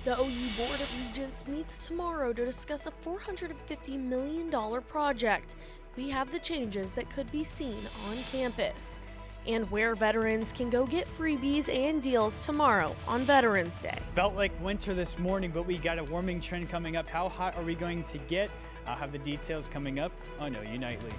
The OU Board of Regents meets tomorrow to discuss a $450 million project. We have the changes that could be seen on campus, and where veterans can go get freebies and deals tomorrow on Veterans Day. Felt like winter this morning, but we got a warming trend coming up. How hot are we going to get? I'll have the details coming up on OU Nightly.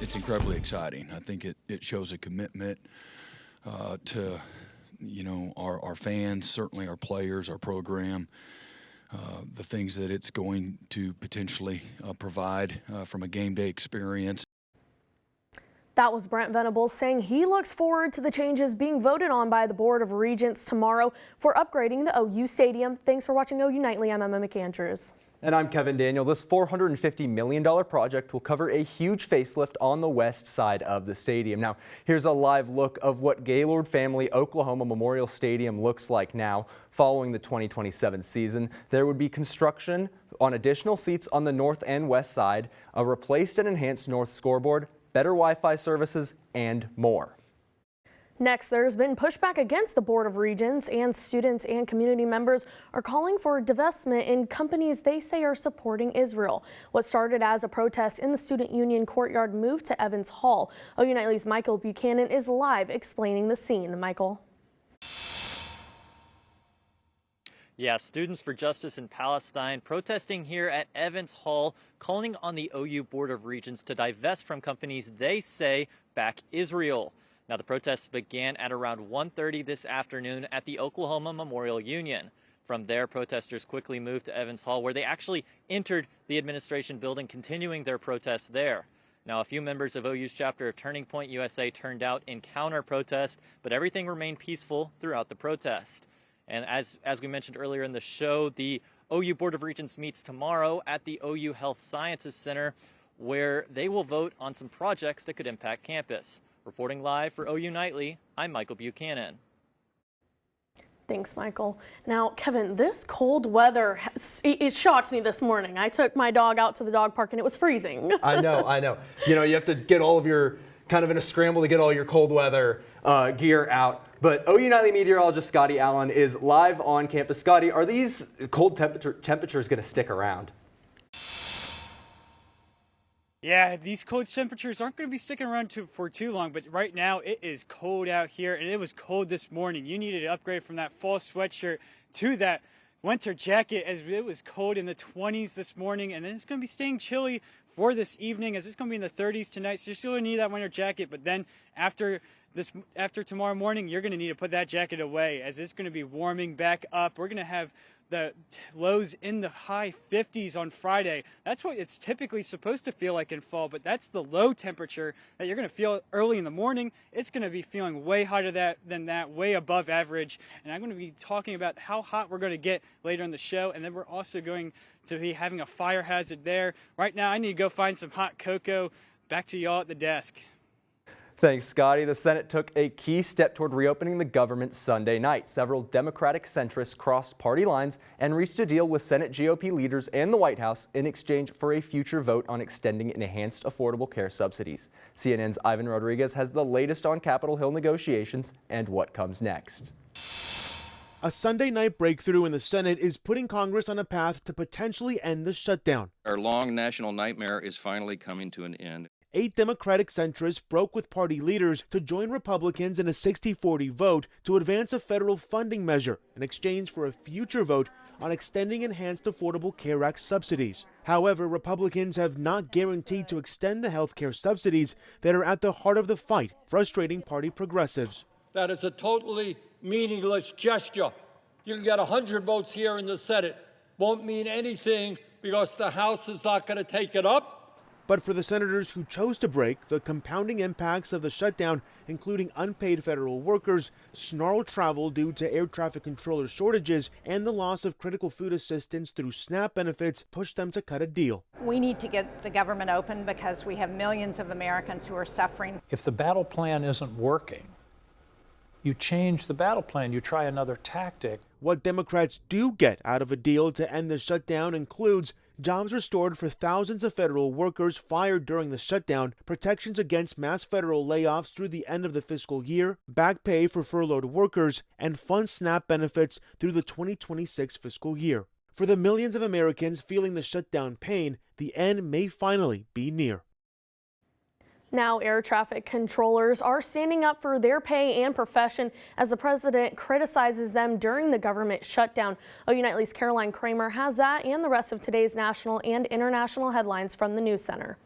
It's incredibly exciting. I think it shows a commitment to, our fans, certainly our players, our program, the things that it's going to potentially provide from a game day experience. That was Brent Venables saying he looks forward to the changes being voted on by the Board of Regents tomorrow for upgrading the OU Stadium. Thanks for watching OU Nightly. I'm Emma McAndrews. And I'm Kevin Daniel. This $450 million project will cover a huge facelift on the west side of the stadium. Now, here's a live look of what Gaylord Family Oklahoma Memorial Stadium looks like now. Following the 2027 season, there would be construction on additional seats on the north and west side, a replaced and enhanced north scoreboard, better Wi-Fi services, and more. Next, there's been pushback against the Board of Regents, and students and community members are calling for divestment in companies they say are supporting Israel. What started as a protest in the Student Union courtyard moved to Evans Hall. OU Nightly's Michael Buchanan is live explaining the scene. Michael. Yeah, Students for Justice in Palestine protesting here at Evans Hall, calling on the OU Board of Regents to divest from companies they say back Israel. Now, the protests began at around 1:30 this afternoon at the Oklahoma Memorial Union. From there, protesters quickly moved to Evans Hall, where they actually entered the administration building, continuing their protests there. Now, a few members of OU's chapter of Turning Point USA turned out in counter-protest, but everything remained peaceful throughout the protest. And as we mentioned earlier in the show, the OU Board of Regents meets tomorrow at the OU Health Sciences Center, where they will vote on some projects that could impact campus. Reporting live for OU Nightly, I'm Michael Buchanan. Thanks, Michael. Now, Kevin, this cold weather, it shocked me this morning. I took my dog out to the dog park and it was freezing. I know. You have to get all of your, kind of in a scramble to get all your cold weather gear out. But OU Nightly meteorologist Scotty Allen is live on campus. Scotty, are these cold temperatures going to stick around? Yeah, these cold temperatures aren't going to be sticking around for too long, but right now it is cold out here, and it was cold this morning. You needed to upgrade from that fall sweatshirt to that winter jacket, as it was cold in the 20s this morning, and then it's going to be staying chilly for this evening, as it's going to be in the 30s tonight, so you're still going to need that winter jacket. But then after tomorrow morning, you're going to need to put that jacket away, as it's going to be warming back up. We're going to have the lows in the high 50s on Friday. That's what it's typically supposed to feel like in fall, but that's the low temperature that you're going to feel early in the morning. It's going to be feeling way hotter than that, way above average. And I'm going to be talking about how hot we're going to get later in the show, and then we're also going to be having a fire hazard there. Right now, I need to go find some hot cocoa. Back to y'all at the desk. Thanks, Scotty. The Senate took a key step toward reopening the government Sunday night. Several Democratic centrists crossed party lines and reached a deal with Senate GOP leaders and the White House in exchange for a future vote on extending enhanced affordable care subsidies. CNN's Ivan Rodriguez has the latest on Capitol Hill negotiations and what comes next. A Sunday night breakthrough in the Senate is putting Congress on a path to potentially end the shutdown. Our long national nightmare is finally coming to an end. 8 Democratic centrists broke with party leaders to join Republicans in a 60-40 vote to advance a federal funding measure in exchange for a future vote on extending enhanced Affordable Care Act subsidies. However, Republicans have not guaranteed to extend the health care subsidies that are at the heart of the fight, frustrating party progressives. That is a totally meaningless gesture. You can get 100 votes here in the Senate. Won't mean anything because the House is not going to take it up. But for the senators who chose to break, the compounding impacts of the shutdown, including unpaid federal workers, snarled travel due to air traffic controller shortages, and the loss of critical food assistance through SNAP benefits, pushed them to cut a deal. We need to get the government open because we have millions of Americans who are suffering. If the battle plan isn't working, you change the battle plan, you try another tactic. What Democrats do get out of a deal to end the shutdown includes jobs restored for thousands of federal workers fired during the shutdown, protections against mass federal layoffs through the end of the fiscal year, back pay for furloughed workers, and fund SNAP benefits through the 2026 fiscal year. For the millions of Americans feeling the shutdown pain, the end may finally be near. Now, air traffic controllers are standing up for their pay and profession as the president criticizes them during the government shutdown. OU Nightly's Caroline Kramer has that and the rest of today's national and international headlines from the News Center.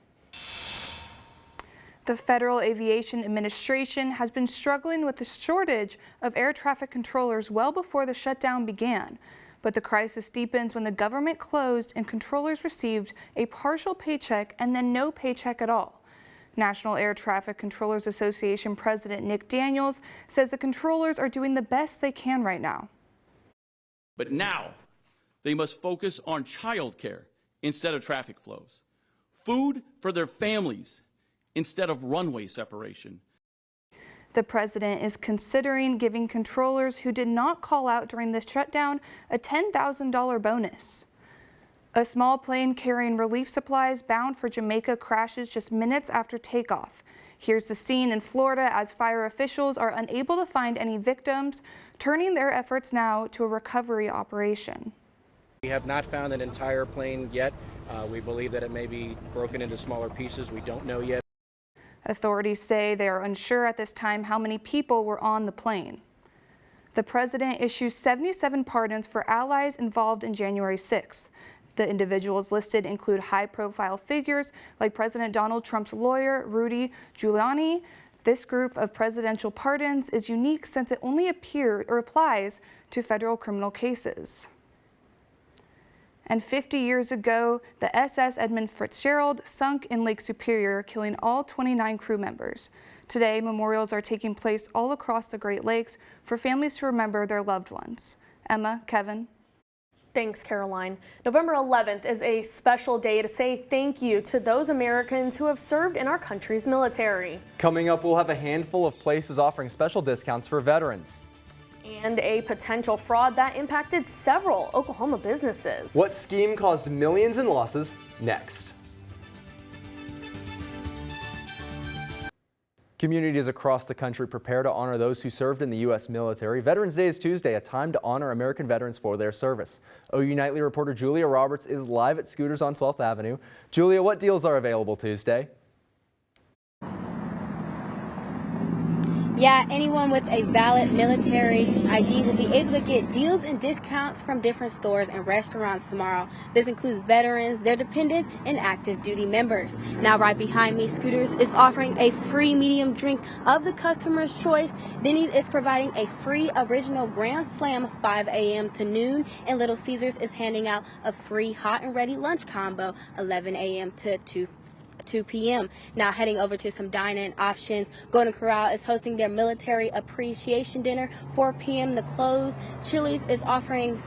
The Federal Aviation Administration has been struggling with the shortage of air traffic controllers well before the shutdown began. But the crisis deepens when the government closed and controllers received a partial paycheck and then no paycheck at all. National Air Traffic Controllers Association President Nick Daniels says the controllers are doing the best they can right now. But now they must focus on child care instead of traffic flows, food for their families instead of runway separation. The president is considering giving controllers who did not call out during the shutdown a $10,000 bonus. A small plane carrying relief supplies bound for Jamaica crashes just minutes after takeoff. Here's the scene in Florida as fire officials are unable to find any victims, turning their efforts now to a recovery operation. We have not found an entire plane yet. We believe that it may be broken into smaller pieces. We don't know yet. Authorities say they are unsure at this time how many people were on the plane. The president issues 77 pardons for allies involved in January 6th. The individuals listed include high-profile figures like President Donald Trump's lawyer, Rudy Giuliani. This group of presidential pardons is unique since it only applies to federal criminal cases. And 50 years ago, the SS Edmund Fitzgerald sunk in Lake Superior, killing all 29 crew members. Today, memorials are taking place all across the Great Lakes for families to remember their loved ones. Emma, Kevin. Thanks, Caroline. November 11th is a special day to say thank you to those Americans who have served in our country's military. Coming up, we'll have a handful of places offering special discounts for veterans. And a potential fraud that impacted several Oklahoma businesses. What scheme caused millions in losses? Next. Communities across the country prepare to honor those who served in the U.S. military. Veterans Day is Tuesday, a time to honor American veterans for their service. OU Nightly reporter Julia Roberts is live at Scooters on 12th Avenue. Julia, what deals are available Tuesday? Yeah, anyone with a valid military ID will be able to get deals and discounts from different stores and restaurants tomorrow. This includes veterans, their dependents, and active duty members. Now, right behind me, Scooters is offering a free medium drink of the customer's choice. Denny's is providing a free original Grand Slam 5 a.m. to noon, and Little Caesars is handing out a free hot and ready lunch combo 11 a.m. to 2 p.m. Now heading over to some dine-in options. Golden Corral is hosting their military appreciation dinner 4 p.m. to close. Chili's is offering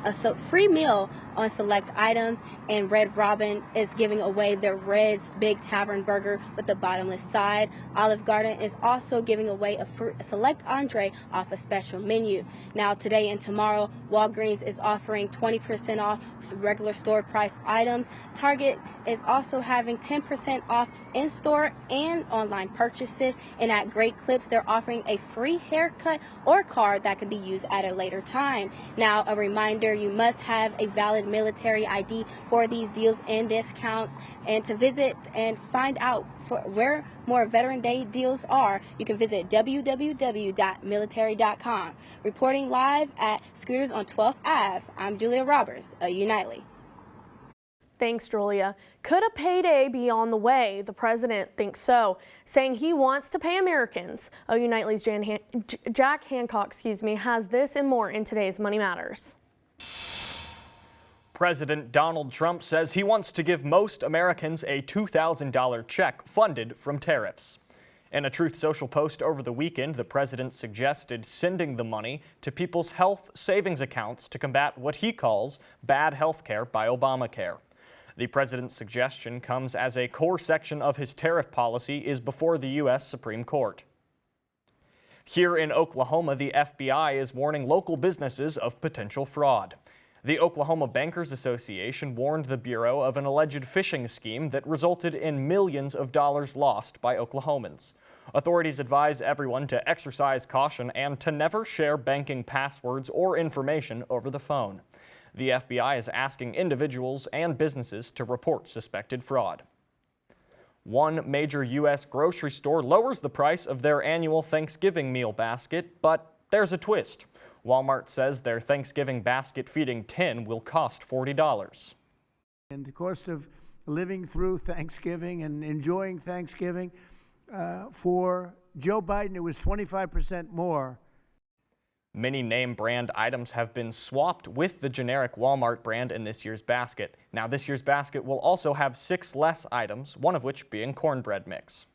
a free meal on select items, and Red Robin is giving away their Red's Big Tavern Burger with the bottomless side. Olive Garden is also giving away a select entree off a special menu. Now today and tomorrow, Walgreens is offering 20% off regular store price items. Target is also having 10% off in-store and online purchases, and at Great Clips they're offering a free haircut or card that can be used at a later time. Now a reminder, you must have a valid military ID for these deals and discounts, and to visit and find out where more Veteran Day deals are, you can visit www.military.com. Reporting live at Scooters on 12th Ave, I'm Julia Roberts, OU Nightly. Thanks, Julia. Could a payday be on the way? The president thinks so, saying he wants to pay Americans. OU Nightly's Jack Hancock, has this and more in today's Money Matters. President Donald Trump says he wants to give most Americans a $2,000 check funded from tariffs. In a Truth Social post over the weekend, the president suggested sending the money to people's health savings accounts to combat what he calls bad health care by Obamacare. The president's suggestion comes as a core section of his tariff policy is before the U.S. Supreme Court. Here in Oklahoma, the FBI is warning local businesses of potential fraud. The Oklahoma Bankers Association warned the Bureau of an alleged phishing scheme that resulted in millions of dollars lost by Oklahomans. Authorities advise everyone to exercise caution and to never share banking passwords or information over the phone. The FBI is asking individuals and businesses to report suspected fraud. One major U.S. grocery store lowers the price of their annual Thanksgiving meal basket, but there's a twist. Walmart says their Thanksgiving basket feeding tin will cost $40. And the cost of living through Thanksgiving and enjoying Thanksgiving, for Joe Biden, it was 25% more. Many name brand items have been swapped with the generic Walmart brand in this year's basket. Now, this year's basket will also have 6 less items, one of which being cornbread mix.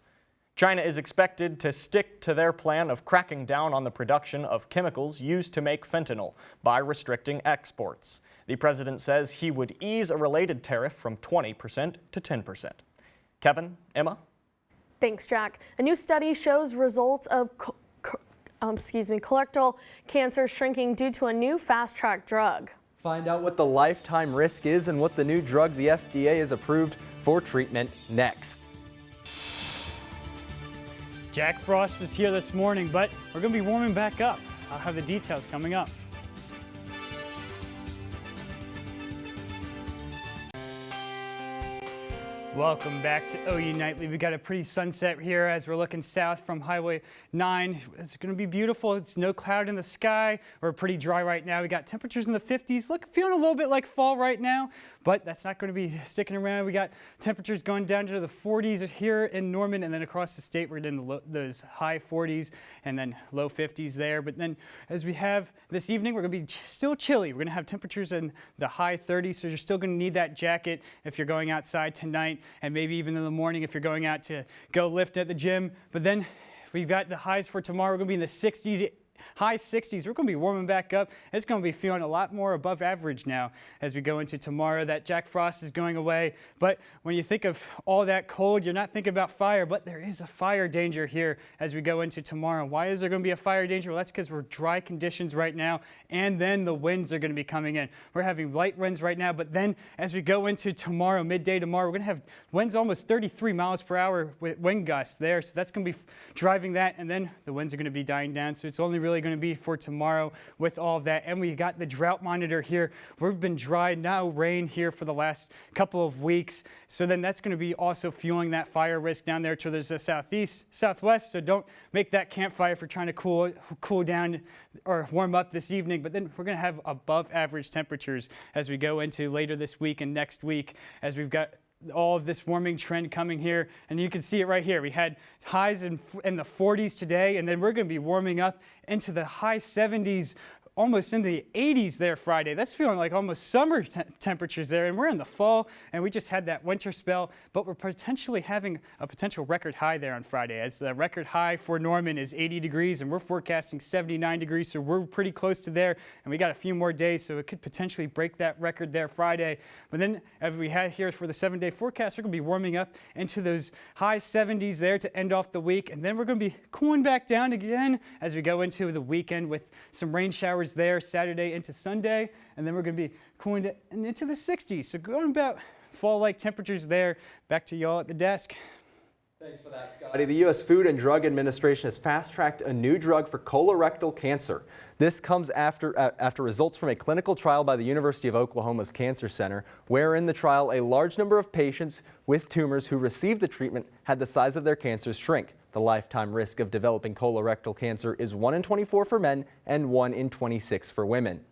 China is expected to stick to their plan of cracking down on the production of chemicals used to make fentanyl by restricting exports. The president says he would ease a related tariff from 20% to 10%. Kevin, Emma? Thanks, Jack. A new study shows results of colorectal cancer shrinking due to a new fast-track drug. Find out what the lifetime risk is and what the new drug the FDA has approved for treatment next. Jack Frost was here this morning, but we're going to be warming back up. I'll have the details coming up. Welcome back to OU Nightly. We got a pretty sunset here as we're looking south from Highway 9. It's going to be beautiful. It's no cloud in the sky. We're pretty dry right now. We got temperatures in the 50s. Feeling a little bit like fall right now, but that's not going to be sticking around. We got temperatures going down to the 40s here in Norman, and then across the state, we're in those high 40s and then low 50s there. But then as we have this evening, we're going to be still chilly. We're going to have temperatures in the high 30s, so you're still going to need that jacket if you're going outside tonight, and maybe even in the morning if you're going out to go lift at the gym. But then we've got the highs for tomorrow. We're going to be in the 60s, high 60s. We're going to be warming back up. It's going to be feeling a lot more above average now as we go into tomorrow. That Jack Frost is going away. But when you think of all that cold, you're not thinking about fire, but there is a fire danger here as we go into tomorrow. Why is there going to be a fire danger? Well, that's because we're dry conditions right now, and then the winds are going to be coming in. We're having light winds right now, but then as we go into tomorrow, midday tomorrow, we're going to have winds almost 33 miles per hour with wind gusts there. So that's going to be driving that, and then the winds are going to be dying down. So it's only really going to be for tomorrow with all of that. And we got the drought monitor here. We've been dry, now rain here for the last couple of weeks. So then that's going to be also fueling that fire risk down there to the southeast, southwest. So don't make that campfire if you're trying to cool down or warm up this evening. But then we're going to have above average temperatures as we go into later this week and next week, as we've got all of this warming trend coming here, and you can see it right here. We had highs in the 40s today, and then we're going to be warming up into the high 70s, almost in the 80s there Friday. That's feeling like almost summer temperatures there, and we're in the fall, and we just had that winter spell, but we're potentially having a potential record high there on Friday, as the record high for Norman is 80 degrees, and we're forecasting 79 degrees, so we're pretty close to there, and we got a few more days, so it could potentially break that record there Friday. But then, as we had here for the 7-day forecast, we're going to be warming up into those high 70s there to end off the week, and then we're going to be cooling back down again as we go into the weekend with some rain showers there Saturday into Sunday, and then we're going to be cooling into the 60s. So going about fall-like temperatures there. Back to y'all at the desk. Thanks for that, Scotty. The U.S. Food and Drug Administration has fast-tracked a new drug for colorectal cancer. This comes after results from a clinical trial by the University of Oklahoma's Cancer Center, where in the trial a large number of patients with tumors who received the treatment had the size of their cancers shrink. The lifetime risk of developing colorectal cancer is 1 in 24 for men and 1 in 26 for women.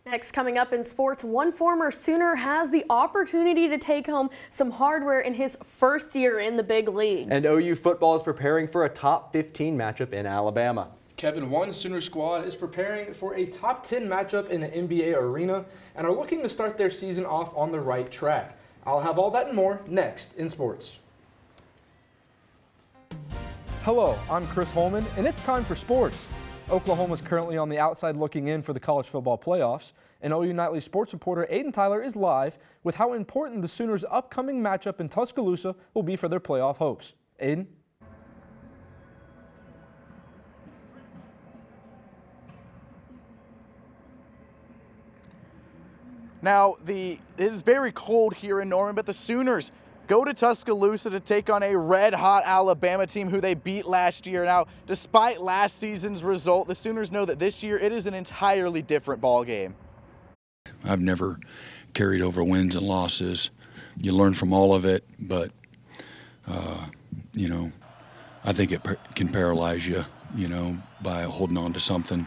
Next, coming up in sports, one former Sooner has the opportunity to take home some hardware in his first year in the big leagues. And OU football is preparing for a top 15 matchup in Alabama. Kevin, one Sooner squad is preparing for a top 10 matchup in the NBA arena and are looking to start their season off on the right track. I'll have all that and more next in sports. Hello, I'm Chris Holman, and it's time for sports. Oklahoma's currently on the outside looking in for the college football playoffs, and OU Nightly sports reporter Aiden Tyler is live with how important the Sooners' upcoming matchup in Tuscaloosa will be for their playoff hopes. Aiden? Now, it is very cold here in Norman, but the Sooners go to Tuscaloosa to take on a red-hot Alabama team who they beat last year. Now, despite last season's result, the Sooners know that this year it is an entirely different ball game. I've never carried over wins and losses. You learn from all of it, but, you know, I think it can paralyze you, you know, by holding on to something.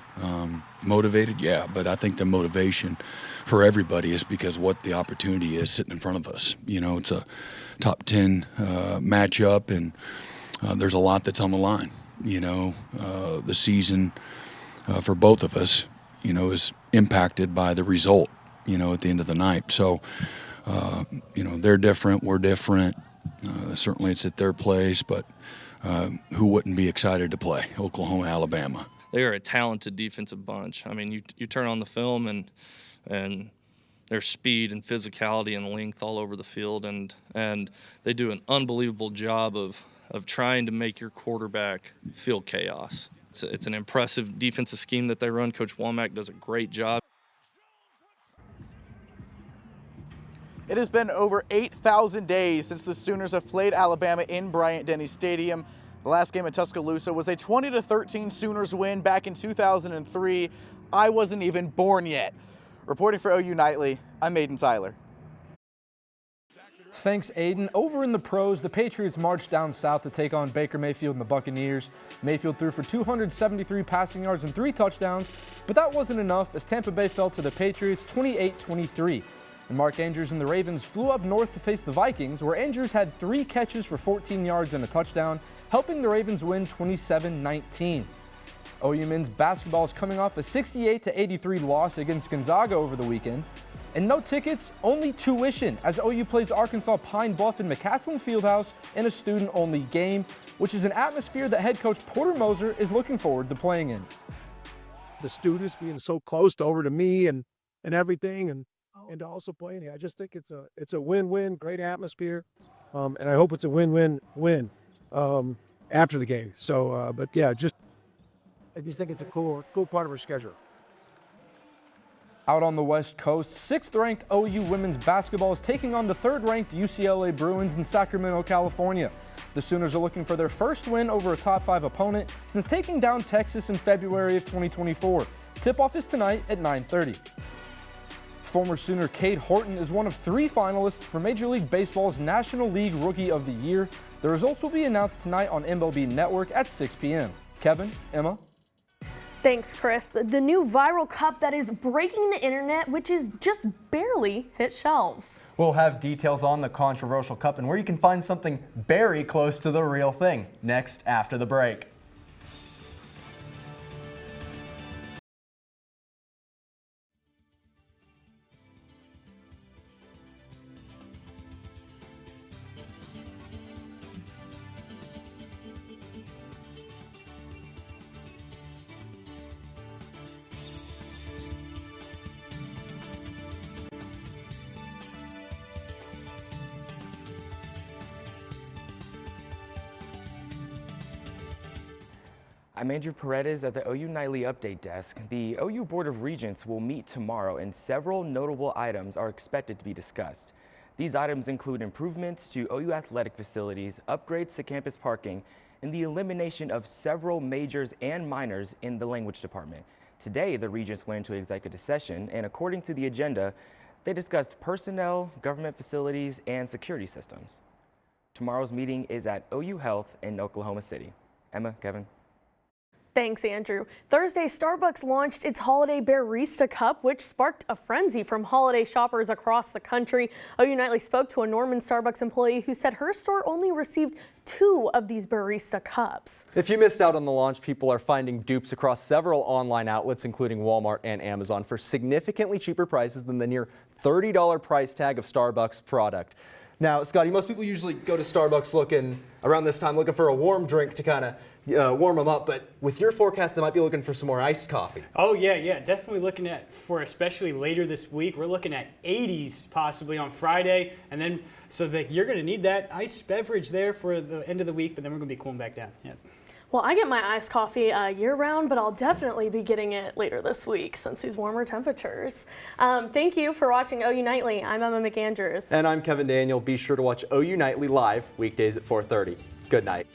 Motivated, yeah, but I think the motivation for everybody is because what the opportunity is sitting in front of us. You know, it's a top 10 matchup, and there's a lot that's on the line. You know, the season for both of us, you know, is impacted by the result, you know, at the end of the night. So, you know, they're different, we're different. Certainly it's at their place, but who wouldn't be excited to play Oklahoma, Alabama? They are a talented defensive bunch. I mean, you turn on the film and there's speed and physicality and length all over the field, and they do an unbelievable job of trying to make your quarterback feel chaos. It's an impressive defensive scheme that they run. Coach Womack does a great job. It has been over 8,000 days since the Sooners have played Alabama in Bryant-Denny Stadium. The last game at Tuscaloosa was a 20-13 Sooners win back in 2003. I wasn't even born yet. Reporting for OU Nightly, I'm Aiden Tyler. Thanks, Aiden. Over in the pros, the Patriots marched down south to take on Baker Mayfield and the Buccaneers. Mayfield threw for 273 passing yards and 3 touchdowns, but that wasn't enough as Tampa Bay fell to the Patriots 28-23. And Mark Andrews and the Ravens flew up north to face the Vikings, where Andrews had 3 catches for 14 yards and a touchdown, helping the Ravens win 27-19. OU men's basketball is coming off a 68-83 loss against Gonzaga over the weekend. And no tickets, only tuition, as OU plays Arkansas Pine Bluff in McCaslin Fieldhouse in a student-only game, which is an atmosphere that head coach Porter Moser is looking forward to playing in. The students being so close over to me and everything, and to also playing here. I just think it's a win-win, great atmosphere, and I hope it's a win-win-win after the game. So, but yeah, I just think it's a cool part of our schedule. Out on the West Coast, 6th-ranked OU women's basketball is taking on the 3rd-ranked UCLA Bruins in Sacramento, California. The Sooners are looking for their first win over a top 5 opponent since taking down Texas in February of 2024. Tip-off is tonight at 9:30. Former Sooner Cade Horton is one of 3 finalists for Major League Baseball's National League Rookie of the Year. The results will be announced tonight on MLB Network at 6 p.m. Kevin, Emma. Thanks, Chris. The new viral cup that is breaking the internet, which is just barely hit shelves. We'll have details on the controversial cup and where you can find something very close to the real thing next after the break. I'm Andrew Paredes at the OU Nightly Update Desk. The OU Board of Regents will meet tomorrow, and several notable items are expected to be discussed. These items include improvements to OU athletic facilities, upgrades to campus parking, and the elimination of several majors and minors in the language department. Today, the Regents went into executive session, and according to the agenda, they discussed personnel, government facilities, and security systems. Tomorrow's meeting is at OU Health in Oklahoma City. Emma, Kevin. Thanks, Andrew. Thursday, Starbucks launched its Holiday Barista Cup, which sparked a frenzy from holiday shoppers across the country. OU Nightly spoke to a Norman Starbucks employee who said her store only received 2 of these barista cups. If you missed out on the launch, people are finding dupes across several online outlets, including Walmart and Amazon, for significantly cheaper prices than the near $30 price tag of Starbucks product. Now, Scotty, most people usually go to Starbucks looking around this time looking for a warm drink to kind of warm them up, but with your forecast, they might be looking for some more iced coffee. Oh, yeah, definitely looking at, for especially later this week, we're looking at 80s possibly on Friday, and then so that you're going to need that iced beverage there for the end of the week, but then we're going to be cooling back down. Yeah. Well, I get my iced coffee year-round, but I'll definitely be getting it later this week since these warmer temperatures. Thank you for watching OU Nightly. I'm Emma McAndrews. And I'm Kevin Daniel. Be sure to watch OU Nightly live weekdays at 4:30. Good night.